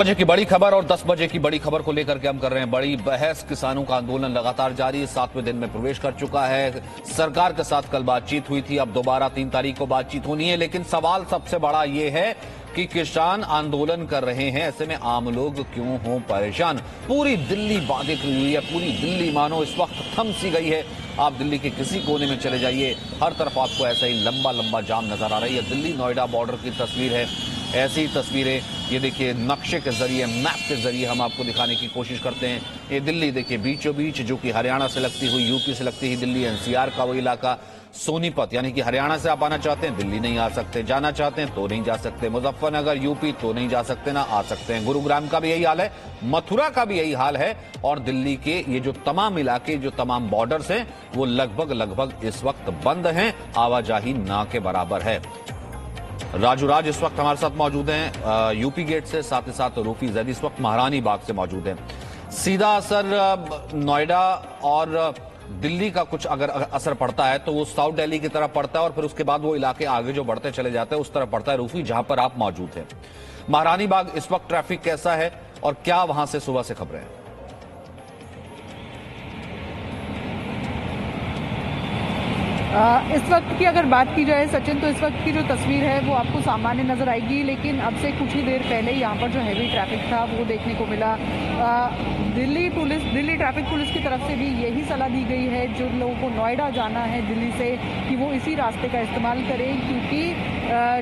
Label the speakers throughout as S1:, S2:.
S1: बजे की बड़ी खबर और 10 बजे की बड़ी खबर को लेकर के हम कर रहे हैं बड़ी बहस। किसानों का आंदोलन लगातार जारी, 7वें दिन में प्रवेश कर चुका है। सरकार के साथ कल बातचीत हुई थी, अब दोबारा 3 तारीख को बातचीत होनी है। लेकिन सवाल सबसे बड़ा ये है कि किसान आंदोलन कर रहे हैं, ऐसे में आम लोग क्यों हों परेशान। पूरी दिल्ली बाधित हुई है, पूरी दिल्ली मानो इस वक्त थम सी गई है। आप दिल्ली के किसी कोने में चले जाइए, हर तरफ आपको ऐसा ही लंबा लंबा जाम नजर आ रही है। दिल्ली नोएडा बॉर्डर की तस्वीर है, ऐसी तस्वीरें ये देखिए नक्शे के जरिए, मैप के जरिए हम आपको दिखाने की कोशिश करते हैं। ये दिल्ली देखिए बीचों बीच, जो कि हरियाणा से लगती हुई, यूपी से लगती हुई दिल्ली, एनसीआर का वो इलाका, सोनीपत, यानी कि हरियाणा से आप आना चाहते हैं दिल्ली नहीं आ सकते, जाना चाहते हैं तो नहीं जा सकते, मुजफ्फरनगर यूपी तो नहीं जा सकते, ना आ सकते हैं। गुरुग्राम का भी यही हाल है, मथुरा का भी यही हाल है, और दिल्ली के ये जो तमाम इलाके, जो तमाम बॉर्डर्स हैं, वो लगभग इस वक्त बंद हैं, आवाजाही ना के बराबर है। राजू राज इस वक्त हमारे साथ मौजूद हैं यूपी गेट से, साथ ही साथ रूफी जैद इस वक्त महारानी बाग से मौजूद हैं। सीधा असर नोएडा और दिल्ली का कुछ अगर असर पड़ता है तो वो साउथ दिल्ली की तरफ पड़ता है, और फिर उसके बाद वो इलाके आगे जो बढ़ते चले जाते हैं उस तरफ पड़ता है। रूफी, जहां पर आप मौजूद हैं, महारानी बाग इस वक्त ट्रैफिक कैसा है और क्या वहां से सुबह से खबरें हैं?
S2: इस वक्त की अगर बात की जाए सचिन, तो इस वक्त की जो तस्वीर है वो आपको सामान्य नज़र आएगी, लेकिन अब से कुछ ही देर पहले यहाँ पर जो हैवी ट्रैफिक था वो देखने को मिला। दिल्ली ट्रैफिक पुलिस की तरफ से भी यही सलाह दी गई है जो लोगों को नोएडा जाना है दिल्ली से, कि वो इसी रास्ते का इस्तेमाल करें, क्योंकि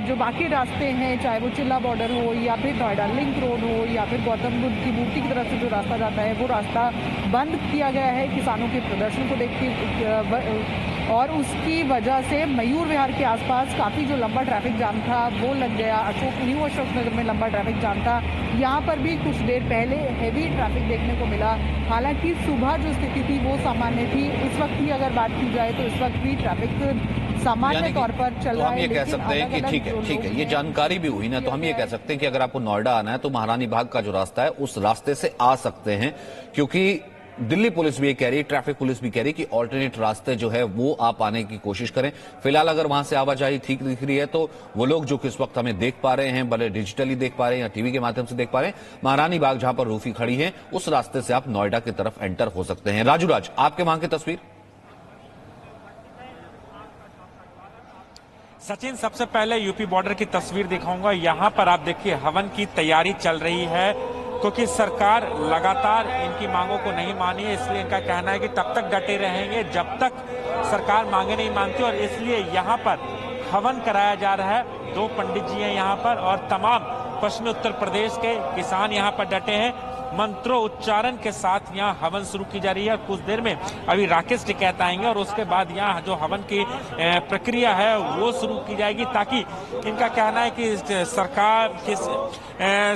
S2: जो बाकी रास्ते हैं, चाहे वो चिल्ला बॉर्डर हो या फिर नोएडा लिंक रोड हो या फिर गौतम बुद्ध की मूर्ति की तरफ से जो रास्ता जाता है वो रास्ता बंद किया गया है किसानों के प्रदर्शन को देखते, और उसकी वजह से मयूर विहार के आसपास काफ़ी जो लंबा ट्रैफिक जाम था वो लग गया। न्यू अशोक नगर में लंबा ट्रैफिक जाम था, यहाँ पर भी कुछ देर पहले हैवी ट्रैफिक देखने को मिला। हालांकि सुबह जो स्थिति थी वो सामान्य थी। इस वक्त की अगर बात की जाए तो इस वक्त भी ट्रैफिक सामान्य तौर पर चल रहा है।
S1: हम ये कह सकते हैं कि ठीक है, ये जानकारी भी हुई ना, तो हम ये कह सकते हैं कि अगर आपको नोएडा आना है तो महारानी बाग का जो रास्ता है उस रास्ते से आ सकते हैं, क्योंकि दिल्ली पुलिस भी ये कह रही है, ट्रैफिक पुलिस भी कह रही है कि ऑल्टरनेट रास्ते जो है वो आप आने की कोशिश करें। फिलहाल अगर वहां से आवाजाही ठीक दिख रही है तो वो लोग जो कि इस वक्त हमें देख पा रहे हैं, भले डिजिटली देख पा रहे हैं या टीवी के माध्यम से देख पा रहे हैं, महारानी बाग जहां पर रूफी खड़ी है उस रास्ते से आप नोएडा की तरफ एंटर हो सकते हैं। राजू राज, आपके वहां की तस्वीर।
S3: सचिन, सबसे पहले यूपी बॉर्डर की तस्वीर दिखाऊंगा। यहाँ पर आप देखिए हवन की तैयारी चल रही है, क्योंकि सरकार लगातार इनकी मांगों को नहीं मानी है, इसलिए इनका कहना है कि तब तक डटे रहेंगे जब तक सरकार मांगे नहीं मानती, और इसलिए यहाँ पर हवन कराया जा रहा है। 2 पंडित जी हैं यहाँ पर, और तमाम पश्चिमी उत्तर प्रदेश के किसान यहाँ पर डटे हैं। मंत्रोच्चारण के साथ यहाँ हवन शुरू की जा रही है, और कुछ देर में अभी राकेश टिकैत आएंगे और उसके बाद यहाँ जो हवन की प्रक्रिया है वो शुरू की जाएगी, ताकि इनका कहना है कि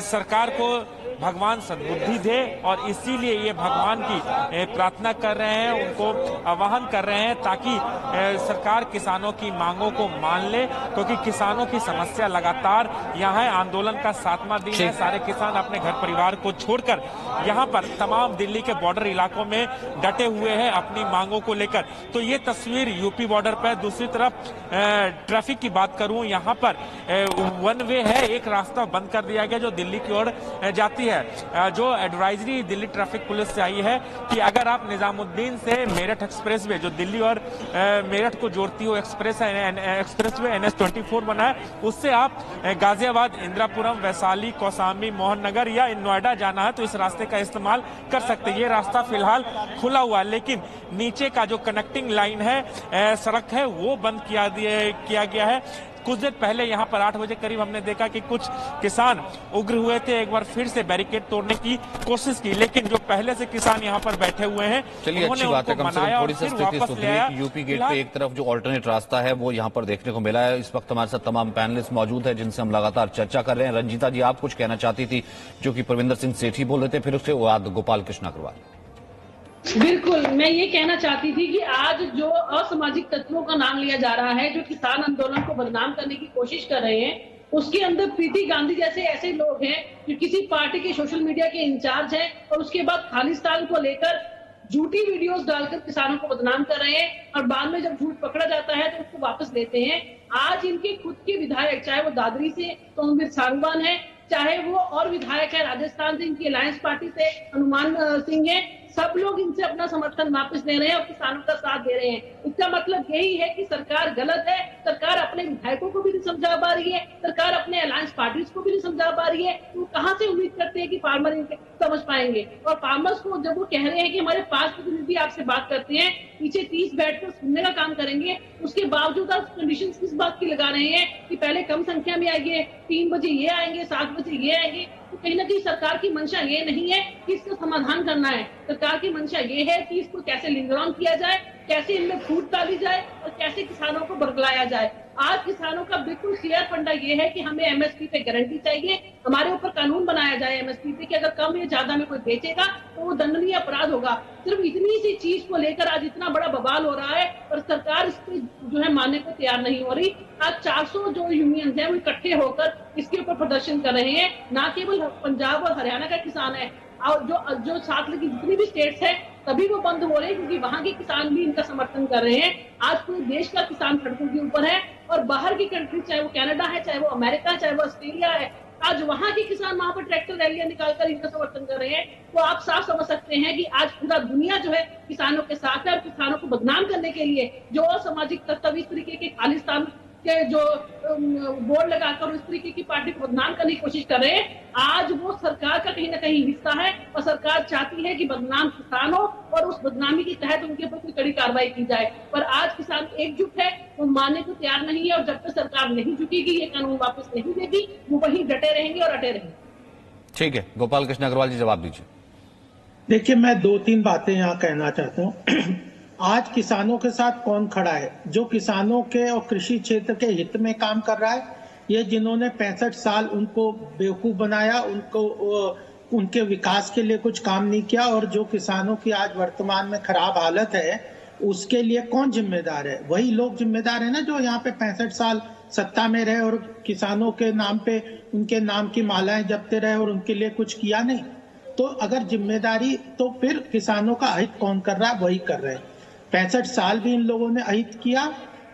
S3: सरकार को भगवान सद्बुद्धि दे, और इसीलिए ये भगवान की प्रार्थना कर रहे हैं, उनको आह्वान कर रहे हैं ताकि सरकार किसानों की मांगों को मान ले, क्योंकि किसानों की समस्या लगातार यहाँ है। आंदोलन का 7वां दिन है, सारे किसान अपने घर परिवार को छोड़कर यहाँ पर तमाम दिल्ली के बॉर्डर इलाकों में डटे हुए हैं अपनी मांगों को लेकर। तो ये तस्वीर यूपी बॉर्डर पर। दूसरी तरफ ट्रैफिक की बात करूं, यहाँ पर 1 वे है, एक रास्ता बंद कर दिया गया जो दिल्ली की ओर जाती है। जो एडवाइजरी दिल्ली ट्रैफिक पुलिस से आई है कि अगर आप निजामुद्दीन से मेरठ एक्सप्रेस वे, जो दिल्ली और मेरठ को जोड़ती हो एक्सप्रेस वे NH24 बना है, उससे आप गाजियाबाद, इंदिरापुरम, वैशाली, कौसाम्बी, मोहन नगर या नोएडा जाना है तो इस रास्ते का इस्तेमाल कर सकते हैं। ये रास्ता फिलहाल खुला हुआ है, लेकिन नीचे का जो कनेक्टिंग लाइन है, सड़क है, वो बंद किया गया है। कुछ देर पहले यहाँ पर 8 बजे करीब हमने देखा कि कुछ किसान उग्र हुए थे, एक बार फिर से बैरिकेड तोड़ने की कोशिश की, लेकिन जो पहले से किसान यहाँ पर बैठे हुए हैं,
S1: चलिए अच्छी बात है, कम से कम थोड़ी सी स्थिति सुधरी कि यूपी गेट पे एक तरफ जो ऑल्टरनेट रास्ता है वो यहाँ पर देखने को मिला है। इस वक्त हमारे साथ तमाम पैनलिस्ट मौजूद है जिनसे हम लगातार चर्चा कर रहे हैं। रंजीता जी, आप कुछ कहना चाहती थी, जो कि परविंदर सिंह सेठी बोल रहे थे, फिर उसके बाद गोपाल कृष्ण अग्रवाल।
S4: बिल्कुल, मैं ये कहना चाहती थी कि आज जो असामाजिक तत्वों का नाम लिया जा रहा है, जो किसान आंदोलन को बदनाम करने की कोशिश कर रहे हैं, उसके अंदर प्रीति गांधी जैसे ऐसे लोग हैं जो किसी पार्टी के सोशल मीडिया के इंचार्ज हैं, और उसके बाद खालिस्तान को लेकर झूठी वीडियोस डालकर किसानों को बदनाम कर रहे हैं, और बाद में जब झूठ पकड़ा जाता है तो उसको वापस लेते हैं। आज इनके खुद के विधायक, चाहे वो दादरी से तोमवीर सांगवान है चाहे वो और विधायक है राजस्थान से, इनकी अलायंस पार्टी से हनुमान सिंह है, सब लोग इनसे अपना समर्थन वापस ले रहे हैं और किसानों का साथ दे रहे हैं। इसका मतलब यही है कि सरकार गलत है, सरकार अपने विधायकों को भी नहीं समझा पा रही है, सरकार अपने अलायंस पार्टीज को भी नहीं समझा पा रही है। तो कहां से उम्मीद करते हैं कि फार्मर इनके समझ पाएंगे? और फार्मर्स को जब वो कह रहे हैं कि हमारे 5 प्रतिनिधि आपसे बात करते हैं, पीछे 30 बैठकर सुनने का काम करेंगे, उसके बावजूद आप कंडीशंस किस बात की लगा रहे हैं कि पहले कम संख्या में आइए, 3 बजे ये आएंगे, 7 बजे ये आएंगे। तो कहीं ना कहीं सरकार की मंशा ये नहीं है कि इसका समाधान करना है, सरकार की मंशा ये है कि इसको कैसे लिंगर ऑन किया जाए, कैसे इनमें फूट डाली जाए और कैसे किसानों को बरगलाया जाए। आज किसानों का बिल्कुल क्लियर फंडा ये है कि हमें एमएसपी पे गारंटी चाहिए, हमारे ऊपर कानून बनाया जाए एमएसपी पे कि अगर कम या ज्यादा में कोई बेचेगा तो वो दंडनीय अपराध होगा। सिर्फ इतनी सी चीज को लेकर आज इतना बड़ा बवाल हो रहा है और सरकार इसको जो है मानने को तैयार नहीं हो रही। आज 400 जो यूनियन है वो इकट्ठे होकर इसके ऊपर प्रदर्शन कर रहे हैं। ना केवल पंजाब और हरियाणा का किसान है, और जो साथ लगी जितनी भी स्टेट्स है तभी वो बंद हो रहे हैं, क्योंकि वहां के किसान भी इनका समर्थन कर रहे हैं। आज पूरे देश का किसान सड़कों के ऊपर है और बाहर की कंट्री, चाहे वो कनाडा है, चाहे वो अमेरिका है, चाहे वो ऑस्ट्रेलिया है, आज वहां के किसान वहां पर ट्रैक्टर रैलियां निकालकर इनका समर्थन कर रहे हैं। तो आप साफ समझ सकते हैं कि आज पूरा दुनिया जो है किसानों के साथ है और किसानों को बदनाम करने के लिए जो असामाजिक तत्व इस तरीके के खालिस्तान के जो बोर्ड लगाकर इस तरीके की पार्टी को बदनाम करने की कोशिश कर रहे हैं, आज वो सरकार का कहीं ना कहीं हिस्सा है और सरकार चाहती है कि बदनाम किसान हो और उस बदनामी के तहत उनके ऊपर कोई कड़ी कार्रवाई की जाए। पर आज किसान एकजुट है, वो मानने को तैयार नहीं है और जब तक सरकार नहीं झुकेगी, ये कानून वापस नहीं देगी, वो वहीं डटे रहेंगे और अटे रहेंगे।
S1: ठीक है, गोपाल कृष्ण अग्रवाल जी जवाब दीजिए।
S5: देखिए, मैं 2-3 बातें यहाँ कहना चाहता हूँ। आज किसानों के साथ कौन खड़ा है? जो किसानों के और कृषि क्षेत्र के हित में काम कर रहा है, ये जिन्होंने 65 साल उनको बेवकूफ बनाया, उनको उनके विकास के लिए कुछ काम नहीं किया, और जो किसानों की आज वर्तमान में खराब हालत है उसके लिए कौन जिम्मेदार है? वही लोग जिम्मेदार है ना, जो यहाँ पे 65 साल सत्ता में रहे और किसानों के नाम पे उनके नाम की मालाएं जपते रहे और उनके लिए कुछ किया नहीं। तो अगर जिम्मेदारी, तो फिर किसानों का अहित कौन कर रहा है? वही कर रहे हैं। 65 साल भी इन लोगों ने अहित किया,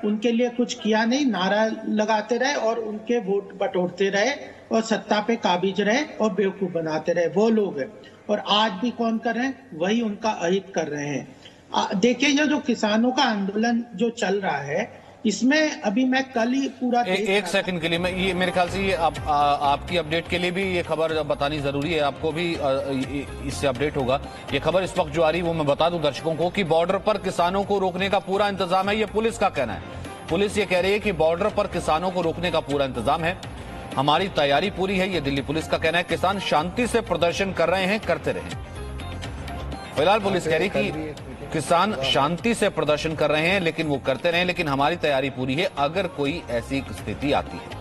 S5: उनके लिए कुछ किया नहीं, नारा लगाते रहे और उनके वोट बटोरते रहे और सत्ता पे काबिज रहे और बेवकूफ बनाते रहे, वो लोग हैं। और आज भी कौन कर रहे हैं? वही उनका अहित कर रहे हैं। देखिए, ये जो किसानों का आंदोलन जो चल रहा है, इसमें अभी मैं कल ही पूरा
S1: एक सेकंड के लिए मैं ये, मेरे ख्याल से ये आपकी अपडेट के लिए भी ये खबर बतानी जरूरी है, आपको भी इससे अपडेट होगा। ये खबर इस वक्त जो आ रही है वो मैं बता दूं दर्शकों को कि बॉर्डर पर किसानों को रोकने का पूरा इंतजाम है, ये पुलिस का कहना है। पुलिस ये कह रही है कि बॉर्डर पर किसानों को रोकने का पूरा इंतजाम है, हमारी तैयारी पूरी है, ये दिल्ली पुलिस का कहना है। किसान शांति से प्रदर्शन कर रहे हैं, करते रहे। फिलहाल पुलिस कह रही कि किसान शांति से प्रदर्शन कर रहे हैं, लेकिन वो करते रहे, लेकिन हमारी तैयारी पूरी है अगर कोई ऐसी स्थिति आती है।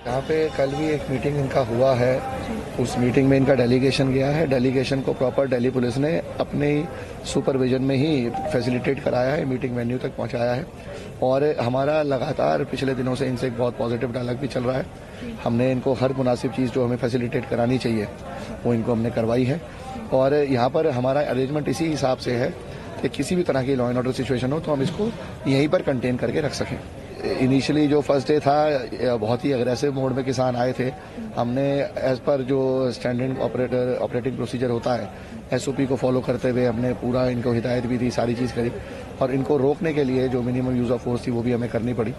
S6: यहाँ पे कल भी एक मीटिंग इनका हुआ है, उस मीटिंग में इनका डेलीगेशन गया है। डेलीगेशन को प्रॉपर दिल्ली पुलिस ने अपने सुपरविजन में ही फैसिलिटेट कराया है, मीटिंग वेन्यू तक पहुँचाया है। और हमारा लगातार पिछले दिनों से इनसे एक बहुत पॉजिटिव डायलॉग भी चल रहा है। हमने इनको हर मुनासिब चीज़ जो हमें फैसिलिटेट करानी चाहिए वो इनको हमने करवाई है। और यहाँ पर हमारा अरेंजमेंट इसी हिसाब से है कि किसी भी तरह की लॉ एंड ऑर्डर सिचुएशन हो तो हम इसको यहीं पर कंटेन करके रख सकें। इनिशियली जो फर्स्ट डे था, बहुत ही अग्रेसिव मोड में किसान आए थे। हमने एज पर जो स्टैंडर्ड ऑपरेटिंग प्रोसीजर होता है, SOP को फॉलो करते हुए हमने पूरा इनको हिदायत भी दी, सारी चीज़ करी। और इनको रोकने के लिए जो मिनिमम यूज़ ऑफ फोर्स थी वो भी हमें करनी पड़ी।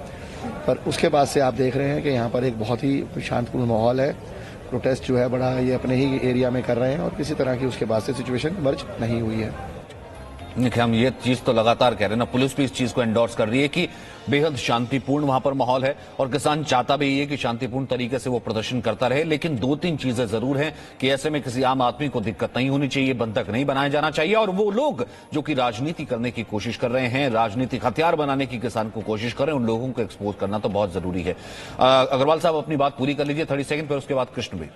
S6: पर उसके बाद से आप देख रहे हैं कि यहाँ पर एक बहुत ही शांतिपूर्ण माहौल है। प्रोटेस्ट जो है बड़ा ये अपने ही एरिया में कर रहे हैं और किसी तरह की उसके बाद से सिचुएशन इमर्ज नहीं हुई है।
S1: देखिए, हम ये चीज तो लगातार कह रहे हैं ना, पुलिस भी इस चीज को एंडोर्स कर रही है कि बेहद शांतिपूर्ण वहां पर माहौल है और किसान चाहता भी ये कि शांतिपूर्ण तरीके से वो प्रदर्शन करता रहे। लेकिन 2-3 चीजें जरूर हैं कि ऐसे में किसी आम आदमी को दिक्कत नहीं होनी चाहिए, बंधक नहीं बनाया जाना चाहिए, और वो लोग जो कि राजनीति करने की कोशिश कर रहे हैं, राजनीतिक हथियार बनाने की किसान को कोशिश कर रहे हैं, उन लोगों को एक्सपोज करना तो बहुत जरूरी है। अग्रवाल साहब अपनी बात पूरी कर लीजिए 30 सेकंड, फिर उसके बाद कृष्णवीर।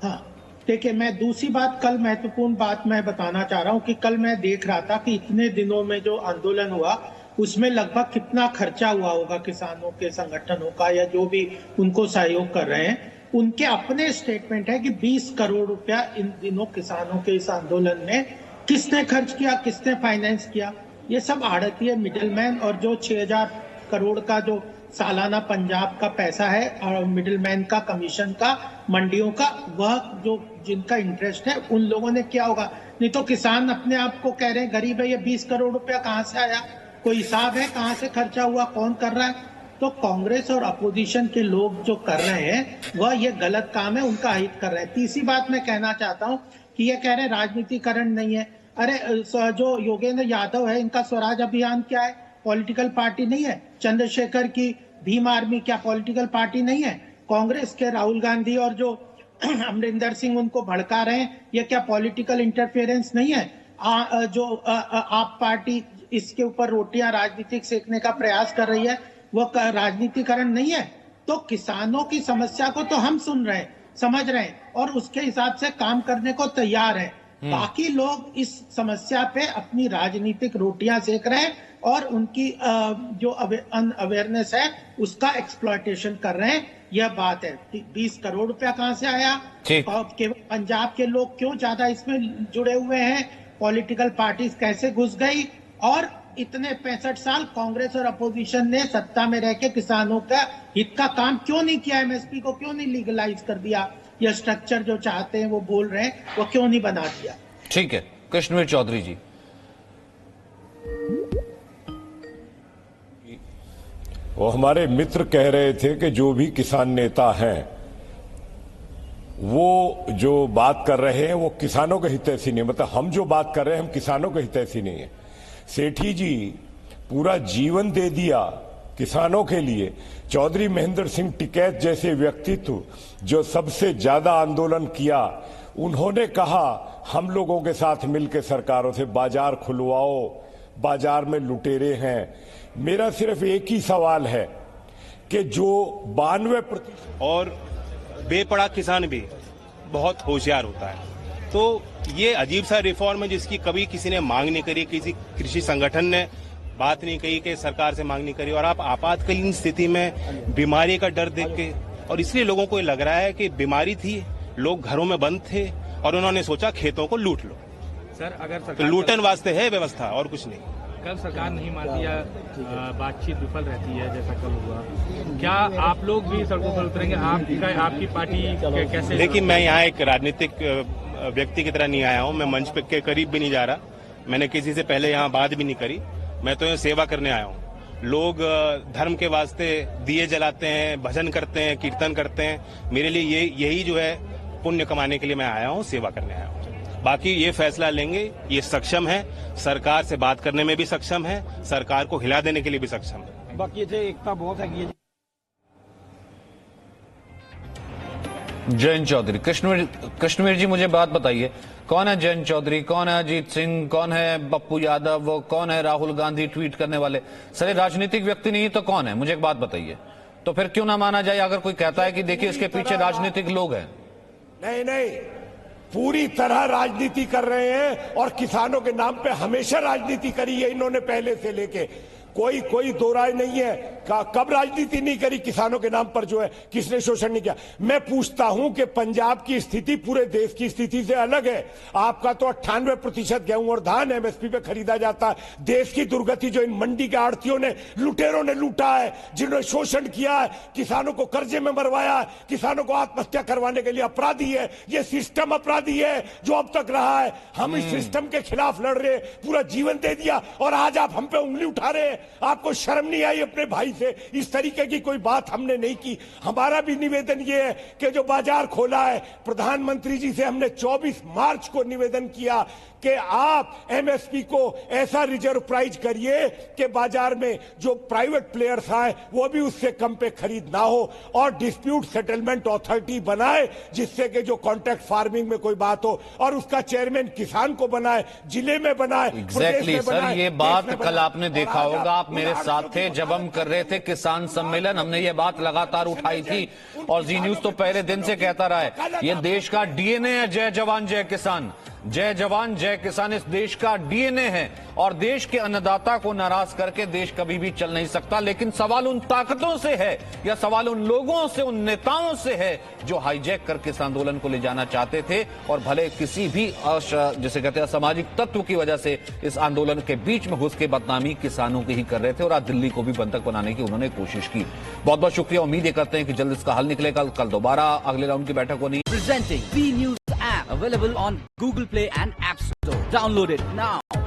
S5: हाँ, देखिए, मैं दूसरी बात, कल महत्वपूर्ण बात मैं बताना चाह रहा हूँ कि कल मैं देख रहा था कि इतने दिनों में जो आंदोलन हुआ उसमें लगभग कितना खर्चा हुआ होगा किसानों के संगठनों का या जो भी उनको सहयोग कर रहे हैं। उनके अपने स्टेटमेंट है कि 20 करोड़ रुपया इन दिनों किसानों के इस आंदोलन में किसने खर्च किया, किसने फाइनेंस किया? ये सब आड़तीय मिडिलमैन और जो 6000 करोड़ का जो सालाना पंजाब का पैसा है और मिडिलमैन का कमीशन का, मंडियों का, वह जो जिनका इंटरेस्ट है उन लोगों ने किया होगा। नहीं तो किसान अपने आप को कह रहे हैं गरीब है, ये 20 करोड़ रुपया कहाँ से आया, कोई हिसाब है कहाँ से खर्चा हुआ, कौन कर रहा है? तो कांग्रेस और अपोजिशन के लोग जो कर रहे हैं वह ये गलत काम है, उनका हित कर रहे हैं। तीसरी बात मैं कहना चाहता हूँ कि ये कह रहे हैं राजनीतिकरण नहीं है। अरे जो योगेंद्र यादव है, इनका स्वराज अभियान क्या है? पॉलिटिकल पार्टी नहीं है। चंद्रशेखर की भीम आर्मी क्या पॉलिटिकल पार्टी नहीं है? कांग्रेस के राहुल गांधी और जो अमरिंदर सिंह उनको भड़का रहे हैं, ये क्या पॉलिटिकल इंटरफेरेंस नहीं है? आप पार्टी इसके ऊपर रोटियां राजनीतिक सेकने का प्रयास कर रही है, वो राजनीतिकरण नहीं है? तो किसानों की समस्या को तो हम सुन रहे हैं, समझ रहे हैं और उसके हिसाब से काम करने को तैयार हैं। बाकी लोग इस समस्या पे अपनी राजनीतिक रोटियां सेक रहे हैं और उनकी जो अवेयरनेस है उसका एक्सप्लॉयटेशन कर रहे हैं। यह बात है। 20 करोड़ रुपया कहां से आया? और केवल पंजाब के लोग क्यों ज्यादा इसमें जुड़े हुए हैं? पॉलिटिकल पार्टीज कैसे घुस गई? और इतने 65 साल कांग्रेस और अपोजिशन ने सत्ता में रह के किसानों का हित का काम क्यों नहीं किया? एमएसपी को क्यों नहीं लीगलाइज कर दिया? यह स्ट्रक्चर जो चाहते हैं वो बोल रहे हैं, वो क्यों नहीं बना दिया?
S1: ठीक है, कृष्णवीर चौधरी जी।
S7: वो हमारे मित्र कह रहे थे कि जो भी किसान नेता हैं वो जो बात कर रहे हैं वो किसानों के हितैषी नहीं, मतलब हम जो बात कर रहे हैं हम किसानों के हितैषी नहीं है। सेठी जी पूरा जीवन दे दिया किसानों के लिए। चौधरी महेंद्र सिंह टिकैत जैसे व्यक्तित्व जो सबसे ज्यादा आंदोलन किया, उन्होंने कहा हम लोगों के साथ मिलकर सरकारों से बाजार खुलवाओ, बाजार में लुटेरे हैं। मेरा सिर्फ एक ही सवाल है कि जो 92%
S8: और बेपड़ा किसान भी बहुत होशियार होता है, तो ये अजीब सा रिफॉर्म है जिसकी कभी किसी ने मांग नहीं करी, किसी कृषि संगठन ने बात नहीं कही कि सरकार से मांग नहीं करी। और आप आपातकालीन स्थिति में बीमारी का डर देख के, और इसलिए लोगों को ये लग रहा है कि बीमारी थी, लोग घरों में बंद थे और उन्होंने सोचा खेतों को लूट लो।
S9: सर अगर
S8: तो लूटन वास्ते है व्यवस्था और कुछ नहीं।
S9: कल सरकार नहीं मानती या बातचीत विफल रहती है जैसा कल हुआ, क्या आप लोग भी सड़कों पर उतरेंगे? आपकी पार्टी कैसे?
S8: देखिए, मैं यहाँ एक राजनीतिक व्यक्ति की तरह नहीं आया हूँ, मैं मंच के करीब भी नहीं जा रहा, मैंने किसी से पहले यहाँ बात भी नहीं करी, मैं तो यहाँ सेवा करने आया हूँ। लोग धर्म के वास्ते दिए जलाते हैं, भजन करते हैं, कीर्तन करते हैं, मेरे लिए यही जो है पुण्य कमाने के लिए मैं आया हूँ, सेवा करने आया हूँ। बाकी ये फैसला लेंगे, ये सक्षम है, सरकार से बात करने में भी सक्षम है, सरकार को हिला देने के लिए भी सक्षम है।
S9: बाकी एकता बहुत है।
S1: जयंत चौधरी। कृष्णवीर जी मुझे बात बताइए, कौन है जयंत चौधरी, कौन है अजीत सिंह, कौन है पप्पू यादव, वो कौन है राहुल गांधी ट्वीट करने वाले? सर राजनीतिक व्यक्ति नहीं तो कौन है? मुझे एक बात बताइए। तो फिर क्यों ना माना जाए अगर कोई कहता है कि देखिए इसके पीछे राजनीतिक लोग हैं?
S7: नहीं, पूरी तरह राजनीति कर रहे हैं और किसानों के नाम पे हमेशा राजनीति करी है इन्होंने पहले से लेके। कोई दो राय नहीं है। कब राजनीति नहीं करी किसानों के नाम पर? जो है किसने शोषण नहीं किया? मैं पूछता हूं कि पंजाब की स्थिति पूरे देश की स्थिति से अलग है। आपका तो 98% गेहूं और धान एमएसपी पे खरीदा जाता है। देश की दुर्गति जो इन मंडी के आड़तियों ने, लुटेरों ने लूटा है, जिन्होंने शोषण किया है, किसानों को कर्जे में मरवाया है, किसानों को आत्महत्या करवाने के लिए अपराधी है। ये सिस्टम अपराधी है जो अब तक रहा है। हम इस सिस्टम के खिलाफ लड़ रहे, पूरा जीवन दे दिया और आज आप हम पे उंगली उठा रहे हैं। आपको शर्म नहीं आई अपने भाई से? इस तरीके की कोई बात हमने नहीं की। हमारा भी निवेदन ये है कि जो बाजार खोला है, प्रधानमंत्री जी से हमने 24 मार्च को निवेदन किया कि आप एमएसपी को ऐसा रिजर्व प्राइस करिए कि बाजार में जो प्राइवेट प्लेयर्स आए वो भी उससे कम पे खरीद ना हो, और डिस्प्यूट सेटलमेंट अथॉरिटी बनाए जिससे कि जो कॉन्ट्रैक्ट फार्मिंग में कोई बात हो और उसका चेयरमैन किसान को बनाए, जिले में बनाए।
S1: एग्जैक्टली सर, ये बात कल आपने देखा होगा, आप मेरे साथ थे जब हम कर रहे थे किसान सम्मेलन, हमने ये बात लगातार उठाई थी और जी न्यूज तो पहले दिन से कहता रहा है ये देश का डीएनए है, जय जवान जय किसान। जय जवान जय किसान इस देश का डीएनए है और देश के अन्नदाता को नाराज करके देश कभी भी चल नहीं सकता। लेकिन सवाल उन ताकतों से है या सवाल उन लोगों से, उन नेताओं से है जो हाईजैक करके इस आंदोलन को ले जाना चाहते थे और भले किसी भी जिसे कहते हैं असामाजिक तत्व की वजह से इस आंदोलन के बीच में घुस के बदनामी किसानों की ही कर रहे थे और आज दिल्ली को भी बंधक बनाने की उन्होंने कोशिश की। बहुत बहुत शुक्रिया। उम्मीद करते हैं कि जल्द इसका हल निकलेगा। कल दोबारा अगले राउंड की बैठक होनी।
S10: Presenting B News app available on Google Play and App Store. Download it now.